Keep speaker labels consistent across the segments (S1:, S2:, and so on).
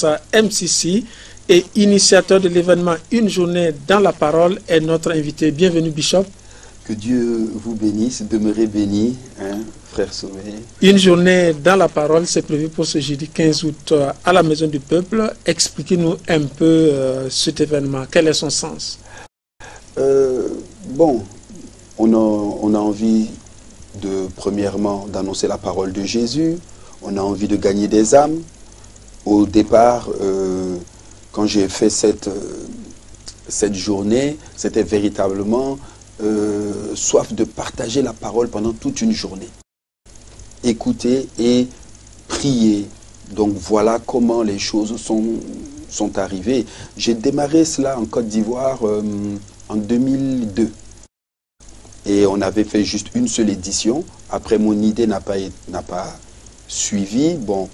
S1: Alliance MCC et initiateur de l'événement Une journée dans la parole est notre invité. Bienvenue Bishop.
S2: Que Dieu vous bénisse, demeurez bénis, hein, frère Sauvé.
S1: Une journée dans la parole, c'est prévu pour ce jeudi 15 août à la Maison du Peuple. Expliquez-nous un peu cet événement. Quel est son sens?
S2: Bon, on a envie de, premièrement, d'annoncer la parole de Jésus. On a envie de gagner des âmes. Au départ, quand j'ai fait cette journée, c'était véritablement soif de partager la parole pendant toute une journée. Écouter et prier. Donc voilà comment les choses sont arrivées. J'ai démarré cela en Côte d'Ivoire en 2002. Et on avait fait juste une seule édition. Après, mon idée n'a pas suivi. Bon,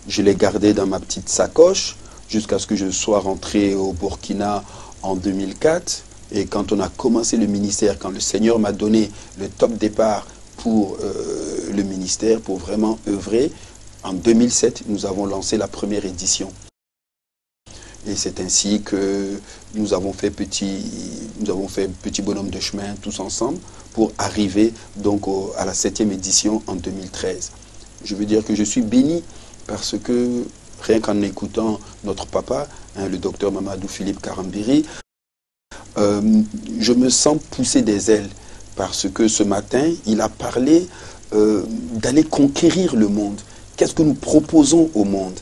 S2: je l'ai gardé dans ma petite sacoche jusqu'à ce que je sois rentré au Burkina en 2004. Et quand on a commencé le ministère, quand le Seigneur m'a donné le top départ pour le ministère, pour vraiment œuvrer, en 2007, nous avons lancé la première édition. Et c'est ainsi que nous avons fait petit bonhomme de chemin tous ensemble pour arriver donc à la 7e édition en 2013. Je veux dire que je suis béni parce que rien qu'en écoutant notre papa, hein, le docteur Mamadou Philippe Karambiri, je me sens pousser des ailes parce que ce matin, il a parlé d'aller conquérir le monde. Qu'est-ce que nous proposons au monde?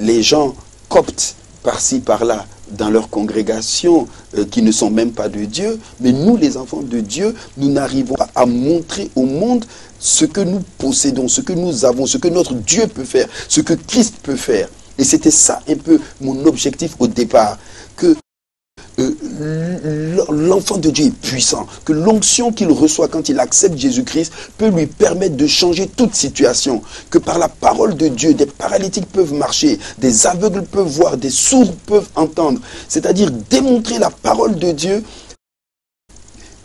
S2: Les gens coptent par-ci, par-là, dans leur congrégation, qui ne sont même pas de Dieu, mais nous, les enfants de Dieu, nous n'arrivons pas à montrer au monde ce que nous possédons, ce que nous avons, ce que notre Dieu peut faire, ce que Christ peut faire. Et c'était ça un peu mon objectif au départ, que l'enfant de Dieu est puissant, que l'onction qu'il reçoit quand il accepte Jésus-Christ peut lui permettre de changer toute situation, que par la parole de Dieu, des paralytiques peuvent marcher, des aveugles peuvent voir, des sourds peuvent entendre, c'est-à-dire démontrer la parole de Dieu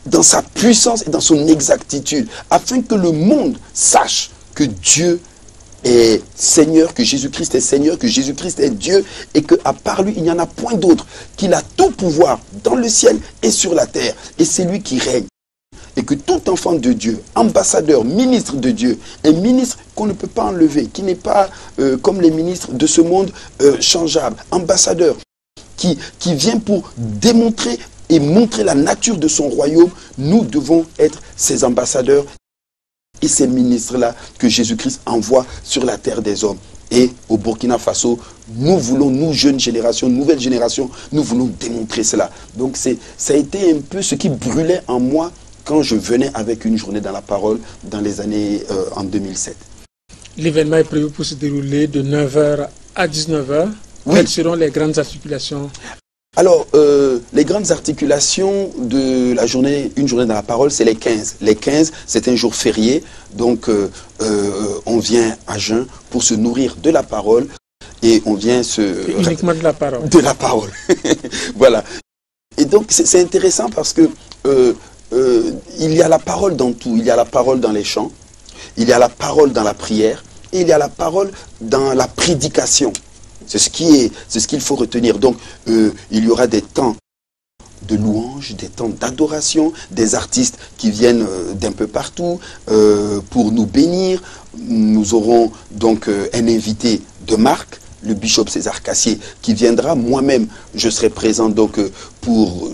S2: dans sa puissance et dans son exactitude, afin que le monde sache que Dieu est Seigneur, que Jésus-Christ est Seigneur, que Jésus-Christ est Dieu, et qu'à part lui, il n'y en a point d'autre, qu'il a tout pouvoir dans le ciel et sur la terre, et c'est lui qui règne. Et que tout enfant de Dieu, ambassadeur, ministre de Dieu, un ministre qu'on ne peut pas enlever, qui n'est pas comme les ministres de ce monde changeable, ambassadeur, qui vient pour démontrer et montrer la nature de son royaume, nous devons être ses ambassadeurs et ces ministres-là que Jésus-Christ envoie sur la terre des hommes. Et au Burkina Faso, nous voulons, nous jeunes générations, nouvelle génération, nous voulons démontrer cela. Donc ça a été un peu ce qui brûlait en moi quand je venais avec une journée dans la parole dans les années en 2007.
S1: L'événement est prévu pour se dérouler de 9h à 19h. Oui. Quelles seront les grandes articulations?
S2: Alors, les grandes articulations de la journée, une journée dans la parole, c'est les 15. Les 15, c'est un jour férié, donc on vient à jeun pour se nourrir de la parole et on vient
S1: uniquement de la parole.
S2: De la parole, voilà. Et donc, c'est intéressant parce que il y a la parole dans tout. Il y a la parole dans les chants, il y a la parole dans la prière et il y a la parole dans la prédication. C'est ce qu'il faut retenir. Donc, il y aura des temps de louange, des temps d'adoration, des artistes qui viennent d'un peu partout pour nous bénir. Nous aurons donc un invité de marque, le bishop César Cassier, qui viendra. Moi-même, je serai présent donc pour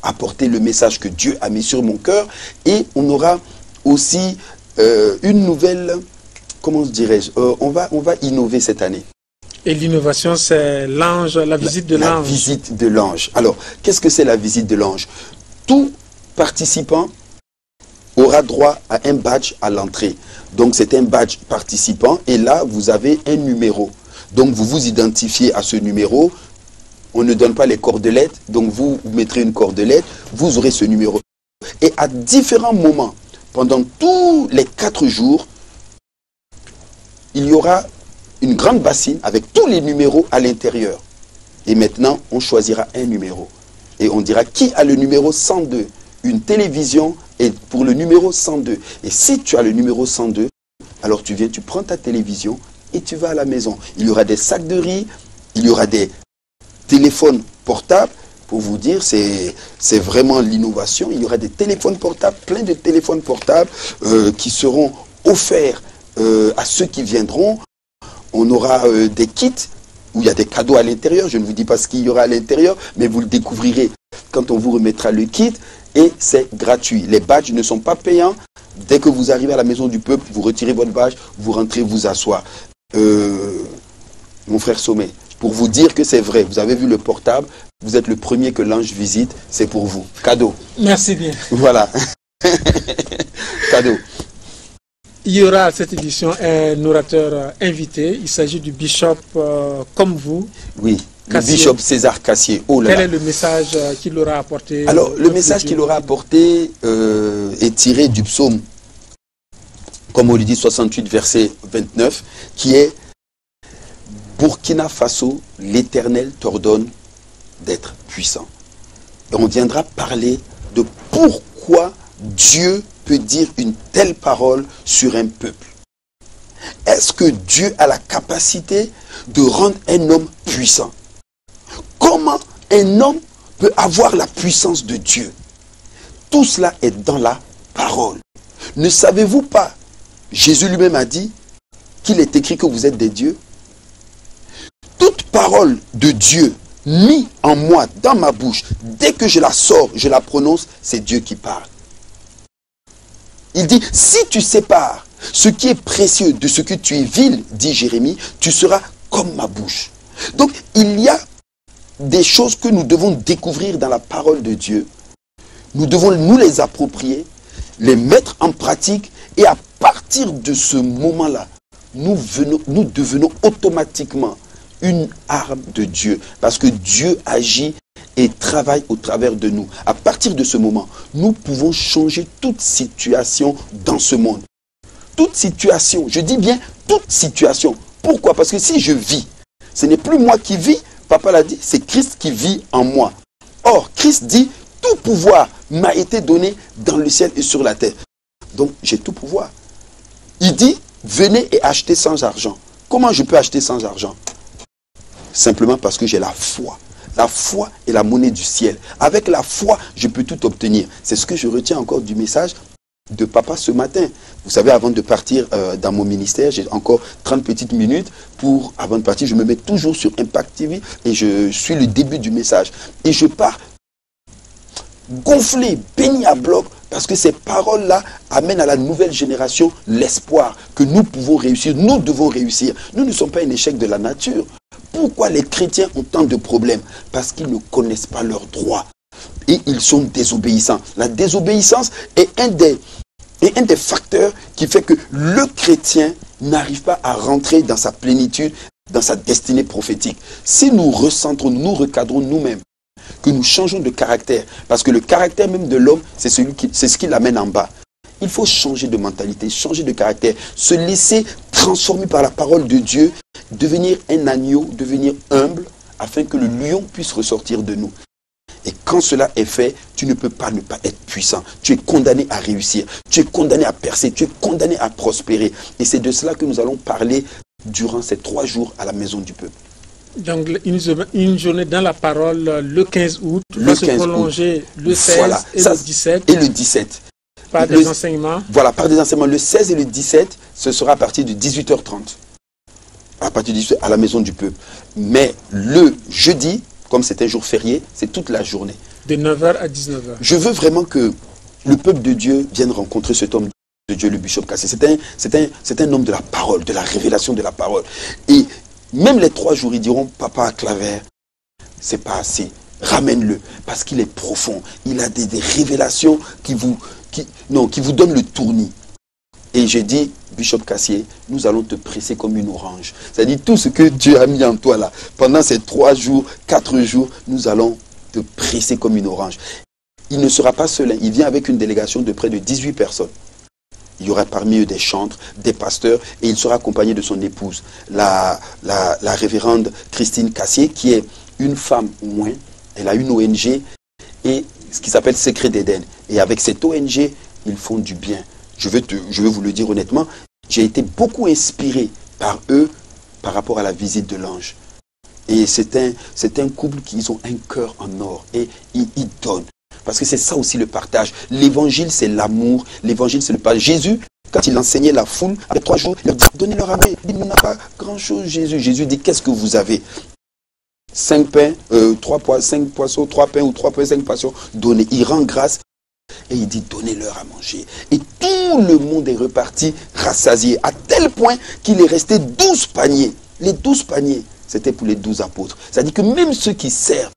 S2: apporter le message que Dieu a mis sur mon cœur. Et on aura aussi une nouvelle, comment dirais-je, on va innover cette année.
S1: Et l'innovation, c'est l'ange, la visite de l'ange.
S2: La visite de l'ange. Alors, qu'est-ce que c'est la visite de l'ange? Tout participant aura droit à un badge à l'entrée. Donc, c'est un badge participant et là, vous avez un numéro. Donc, vous vous identifiez à ce numéro. On ne donne pas les cordelettes, donc vous mettrez une cordelette, vous aurez ce numéro. Et à différents moments, pendant tous les 4 jours, il y aura une grande bassine avec tous les numéros à l'intérieur. Et maintenant, on choisira un numéro. Et on dira qui a le numéro 102. Une télévision est pour le numéro 102. Et si tu as le numéro 102, alors tu viens, tu prends ta télévision et tu vas à la maison. Il y aura des sacs de riz, il y aura des téléphones portables. Pour vous dire, c'est vraiment l'innovation. Il y aura des téléphones portables, plein de téléphones portables qui seront offerts à ceux qui viendront. On aura des kits où il y a des cadeaux à l'intérieur. Je ne vous dis pas ce qu'il y aura à l'intérieur, mais vous le découvrirez quand on vous remettra le kit. Et c'est gratuit. Les badges ne sont pas payants. Dès que vous arrivez à la maison du peuple, vous retirez votre badge, vous rentrez vous asseoir. Mon frère Sommet, pour vous dire que c'est vrai, vous avez vu le portable, vous êtes le premier que l'ange visite, c'est pour vous. Cadeau.
S1: Merci bien.
S2: Voilà. Cadeau.
S1: Il y aura à cette édition un orateur invité. Il s'agit du bishop comme vous.
S2: Oui,
S1: Cassier.
S2: le bishop César Cassier. Oh là
S1: Quel
S2: là.
S1: est le message qu'il aura apporté?
S2: Alors, le message qu'il aura apporté est tiré du psaume, comme on le dit, 68, verset 29, qui est Burkina Faso, l'Éternel t'ordonne d'être puissant. Et on viendra parler de pourquoi Dieu peut dire une telle parole sur un peuple. Est-ce que Dieu a la capacité de rendre un homme puissant? Comment un homme peut avoir la puissance de Dieu? Tout cela est dans la parole. Ne savez-vous pas, Jésus lui-même a dit qu'il est écrit que vous êtes des dieux? Toute parole de Dieu mise en moi, dans ma bouche, dès que je la sors, je la prononce, c'est Dieu qui parle. Il dit, si tu sépares ce qui est précieux de ce que tu es vil, dit Jérémie, tu seras comme ma bouche. Donc, il y a des choses que nous devons découvrir dans la parole de Dieu. Nous devons nous les approprier, les mettre en pratique, et à partir de ce moment-là, nous devenons automatiquement une arme de Dieu, parce que Dieu agit et travaille au travers de nous. À partir de ce moment, nous pouvons changer toute situation dans ce monde. Toute situation, je dis bien toute situation. Pourquoi? Parce que si je vis, ce n'est plus moi qui vis, papa l'a dit, c'est Christ qui vit en moi. Or, Christ dit, tout pouvoir m'a été donné dans le ciel et sur la terre. Donc, j'ai tout pouvoir. Il dit, venez et achetez sans argent. Comment je peux acheter sans argent? Simplement parce que j'ai la foi. La foi est la monnaie du ciel. Avec la foi, je peux tout obtenir. C'est ce que je retiens encore du message de papa ce matin. Vous savez, avant de partir dans mon ministère, j'ai encore 30 petites minutes avant de partir. Je me mets toujours sur Impact TV et je suis le début du message. Et je pars gonflé, béni à bloc, parce que ces paroles-là amènent à la nouvelle génération l'espoir que nous pouvons réussir, nous devons réussir. Nous ne sommes pas un échec de la nature. Pourquoi les chrétiens ont tant de problèmes? Parce qu'ils ne connaissent pas leurs droits et ils sont désobéissants. La désobéissance est un des facteurs qui fait que le chrétien n'arrive pas à rentrer dans sa plénitude, dans sa destinée prophétique. Si nous recentrons, nous recadrons nous-mêmes, que nous changeons de caractère, parce que le caractère même de l'homme, c'est ce qui l'amène en bas. Il faut changer de mentalité, changer de caractère, se laisser transformer par la parole de Dieu, devenir un agneau, devenir humble, afin que le lion puisse ressortir de nous. Et quand cela est fait, tu ne peux pas ne pas être puissant. Tu es condamné à réussir, tu es condamné à percer, tu es condamné à prospérer. Et c'est de cela que nous allons parler durant ces 3 jours à la maison du peuple.
S1: Donc une journée dans la parole le 15 août va se prolonger le 16
S2: voilà,
S1: et le 17.
S2: Et le 17.
S1: Par des enseignements. Voilà,
S2: par des enseignements. Le 16 et le 17, ce sera à partir de 18h30. À partir de 18h, à la maison du peuple. Mais le jeudi, comme c'est un jour férié, c'est toute la journée.
S1: De 9h à 19h.
S2: Je veux vraiment que le peuple de Dieu vienne rencontrer cet homme de Dieu, le bishop Cassier. C'est un homme de la parole, de la révélation de la parole. Et même les 3 jours, ils diront, papa à Claver, c'est pas assez. Ramène-le, parce qu'il est profond. Il a des révélations qui vous donnent le tournis. Et j'ai dit, Bishop Cassier, nous allons te presser comme une orange. C'est-à-dire tout ce que Dieu a mis en toi là, pendant ces 3 jours, 4 jours, nous allons te presser comme une orange. Il ne sera pas seul, il vient avec une délégation de près de 18 personnes. Il y aura parmi eux des chantres, des pasteurs, et il sera accompagné de son épouse, la révérende Christine Cassier, qui est une femme au moins. Elle a une ONG, et ce qui s'appelle Secret d'Éden. Et avec cette ONG, ils font du bien. Je veux vous le dire honnêtement, j'ai été beaucoup inspiré par eux par rapport à la visite de l'ange. Et c'est un couple qui ont un cœur en or et ils donnent. Parce que c'est ça aussi le partage. L'évangile, c'est l'amour. L'évangile, c'est le partage. Jésus, quand il enseignait la foule, après 3 jours, il leur dit, donnez-leur à manger. Il dit, on n'a pas grand-chose, Jésus. Jésus dit, qu'est-ce que vous avez? 5 pains, 5 poissons, 3 pains ou 3 pains, 5 poissons. Donnez. Il rend grâce et il dit, donnez-leur à manger. Et tout le monde est reparti rassasié, à tel point qu'il est resté 12 paniers. Les 12 paniers, c'était pour les 12 apôtres. C'est-à-dire que même ceux qui servent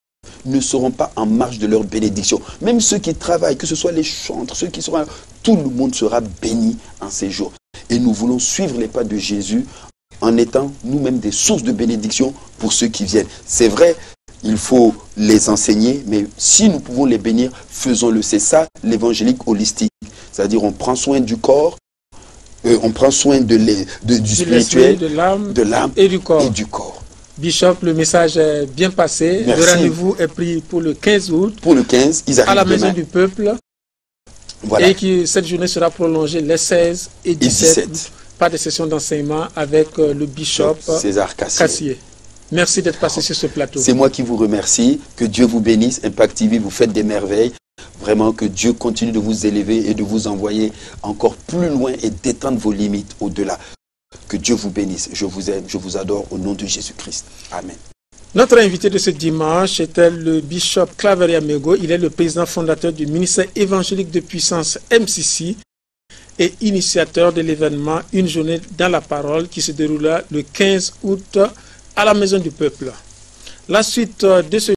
S2: ne seront pas en marge de leur bénédiction. Même ceux qui travaillent, que ce soit les chantres, ceux qui seront là, tout le monde sera béni en ces jours. Et nous voulons suivre les pas de Jésus en étant nous-mêmes des sources de bénédiction pour ceux qui viennent. C'est vrai, il faut les enseigner, mais si nous pouvons les bénir, faisons-le. C'est ça l'évangélique holistique. C'est-à-dire on prend soin du corps, on prend soin du spirituel, de l'âme
S1: et du corps. Bishop, le message est bien passé.
S2: Merci.
S1: Le rendez-vous est pris pour le 15 août.
S2: Pour le 15, ils arrivent
S1: à la
S2: demain.
S1: Maison du Peuple.
S2: Voilà.
S1: Et que cette journée sera prolongée les 16 et 17. Par des sessions d'enseignement avec le Bishop
S2: César Cassier.
S1: Merci d'être passé sur ce plateau.
S2: C'est moi qui vous remercie. Que Dieu vous bénisse. Impact TV, vous faites des merveilles. Vraiment que Dieu continue de vous élever et de vous envoyer encore plus loin et d'étendre vos limites au-delà. Que Dieu vous bénisse. Je vous aime, je vous adore au nom de Jésus-Christ. Amen.
S1: Notre invité de ce dimanche était le Bishop Claveria Mego. Il est le président fondateur du ministère évangélique de puissance MCC et initiateur de l'événement Une journée dans la parole qui se déroulera le 15 août à la Maison du Peuple. La suite de ce